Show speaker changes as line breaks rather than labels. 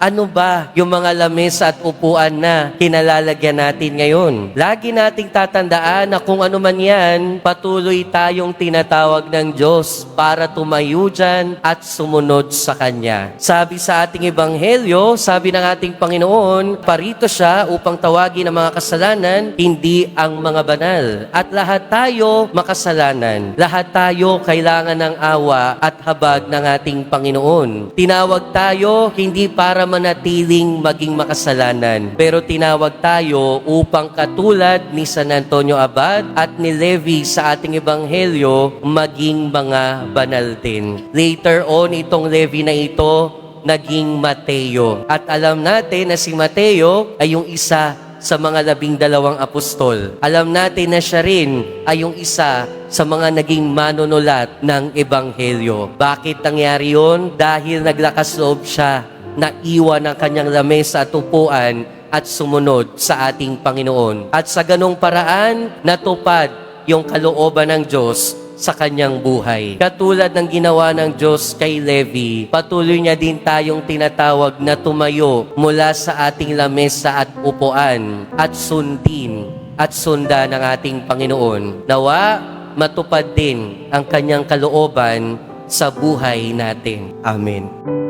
Ano ba yung mga lamesa at upuan na kinalalagyan natin ngayon? Lagi nating tatandaan na kung ano man yan, patuloy tayong tinatawag ng Diyos para tumayo dyan at sumunod sa Kanya. Sabi sa ating Ebanghelyo, sabi ng ating Panginoon, parito siya upang tawagin ang mga kasalanan, hindi ang mga banal. At lahat tayo makasalanan. Lahat tayo kailangan ng awa at habag ng ating Panginoon. Tinawag tayo hindi para manatiling maging makasalanan. Pero tinawag tayo upang katulad ni San Antonio Abad at ni Levi sa ating Ebanghelyo, maging mga banal din. Later on, itong Levi na ito, naging Mateo. At alam natin na si Mateo ay yung isa sa mga 12 apostol. Alam natin na siya rin ay yung isa sa mga naging manunulat ng Ebanghelyo. Bakit nangyari yun? Dahil naglakas loob siya na iwan ang kanyang lamesa at upuan at sumunod sa ating Panginoon. At sa ganong paraan, natupad yung kalooban ng Diyos sa kanyang buhay. Katulad ng ginawa ng Diyos kay Levi, patuloy niya din tayong tinatawag na tumayo mula sa ating lamesa at upuan at sundin at sunda ng ating Panginoon. Nawa, matupad din ang kanyang kalooban sa buhay natin. Amen.